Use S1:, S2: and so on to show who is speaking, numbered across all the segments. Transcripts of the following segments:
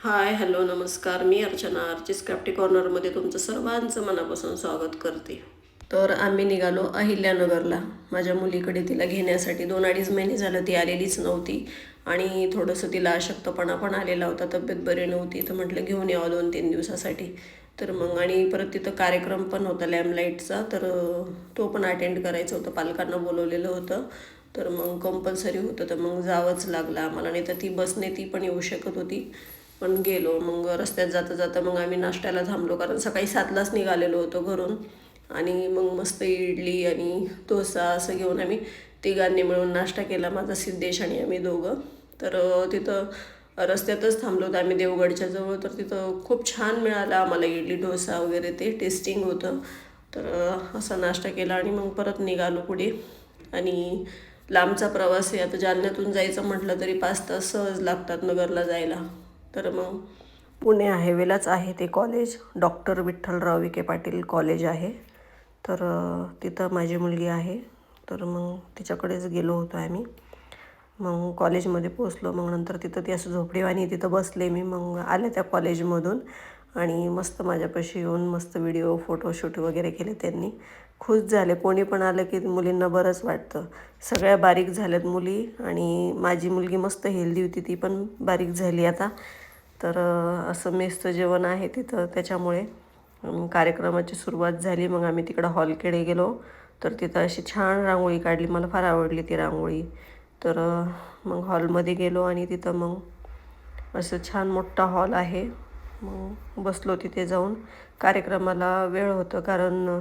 S1: हाय, hello, नमस्कार. मी Archana, Archies crafty कॉर्नरमध्ये तुमचं सर्वांचं मनापासून स्वागत करते. तर आम्ही निघालो अहिल्यानगरला माझ्या मुलीकडे. तिला घेण्यासाठी 2-2.5 महिने झालं ती आलेलीच नव्हती आणि थोडंसं तिला अशक्तपणा पण आलेला होता, तब्येत बरी नव्हती. तर म्हटलं घेऊन यावं 2-3 दिवसासाठी. तर मग आणि परत तिथं कार्यक्रम पण होता लॅम्पलाईटचा, तर तो पण अटेंड करायचा होता. पालकांना बोलवलेलं होतं, तर मग कंपल्सरी होतं, तर मग जावंच लागलं आम्हाला. नाही तर ती बसने ती पण येऊ शकत होती, पण गेलो. मग रस्त्यात जाता जाता मग आम्ही नाश्त्याला थांबलो, कारण सकाळी 7लाच निघालेलो होतो घरून. आणि मग मस्त इडली आणि डोसा असं घेऊन आम्ही तिघांनी मिळून नाश्ता केला, माझा सिद्धेश आणि आम्ही दोघं. तर तिथं रस्त्यातच थांबलो होतो आम्ही देवगडच्या जवळ. तर तिथं खूप छान मिळाला आम्हाला इडली डोसा वगैरे, ते टेस्टिंग होतं. तर असा नाश्ता केला आणि मग परत निघालो पुढे. आणि लांबचा प्रवास आहे, आता जालन्यातून जायचं म्हटलं तरी 5 तास सहज लागतात नगरला जायला. तर मग पुणे हायवेलाच आहे ते college, doctor Vitthalrao Vikhe Patil college आहे. तर तिथं माझी मुलगी आहे, तर मग तिच्याकडेच गेलो होतो आम्ही. मग कॉलेजमध्ये पोचलो. मग नंतर तिथं ती असं झोपडीवाणी तिथं बसले मी. मग आले त्या कॉलेजमधून आणि मस्त माझ्यापाशी येऊन मस्त व्हिडिओ फोटोशूट वगैरे केले त्यांनी. खुश झाले. कोणी पण आलं की मुलींना बरंच वाटतं. सगळ्या बारीक झाल्यात मुली आणि माझी मुलगी मस्त हेल्दी होती, ती पण बारीक झाली आता. तर असं मेसचं जेवण आहे तिथं, त्याच्यामुळे कार्यक्रमाची सुरुवात झाली. मग आम्ही तिकडं हॉलकडे गेलो, तर तिथं अशी छान रांगोळी काढली. मला फार आवडली ती रांगोळी. तर मग हॉलमध्ये गेलो आणि तिथं मग असं छान मोठा हॉल आहे. मग बसलो तिथे जाऊन. कार्यक्रमाला वेळ होतं, कारण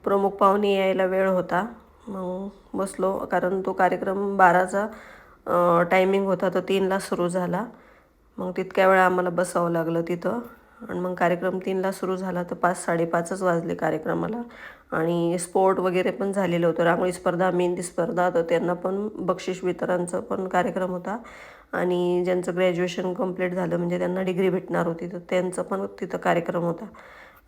S1: प्रमुख पाहुणे यायला वेळ होता. मग बसलो, कारण तो कार्यक्रम 12चा टायमिंग होता, तर 3ला सुरू झाला. मग तितक्या वेळा आम्हाला बसावं लागलं तिथं. आणि मग कार्यक्रम 3ला सुरू झाला, तर 5-5:30च वाजले कार्यक्रमाला. आणि स्पोर्ट वगैरे पण झालेलं होतं, रांगोळी स्पर्धा, मेहंदी स्पर्धा. तर त्यांना पण बक्षीस वितरणचं पण कार्यक्रम होता. आणि ज्यांचं ग्रॅज्युएशन कंप्लीट झालं, म्हणजे त्यांना डिग्री भेटणार होती, तर त्यांचं पण तिथं कार्यक्रम होता.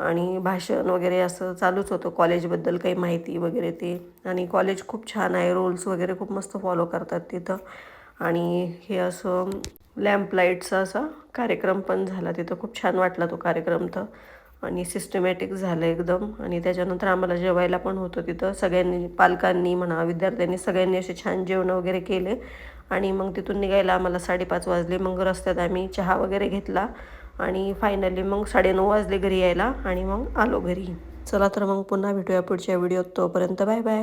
S1: आणि भाषण वगैरे असं चालूच होतं, कॉलेजबद्दल काही माहिती वगैरे ते. आणि कॉलेज खूप छान आहे, रूल्स वगैरे खूप मस्त फॉलो करतात तिथं. आणि हे असं लॅम्प लाईटचा असा कार्यक्रम पण झाला तिथं. खूप छान वाटला तो कार्यक्रम तर. आणि सिस्टमॅटिक झालं एकदम. आणि त्याच्यानंतर आम्हाला जेवायला पण होतं तिथं. सगळ्यांनी, पालकांनी म्हणा, विद्यार्थ्यांनी, सगळ्यांनी असे छान जेवण वगैरे केले. आणि मग तिथून निघायला आम्हाला 5:30 वाजले. मग रस्त्यात आम्ही चहा वगैरे घेतला आणि फायनली मग 9:30 वाजले घरी यायला. आणि मग आलो घरी. चला तर मग पुन्हा भेटूया पुढच्या व्हिडिओत. तोपर्यंत बाय बाय.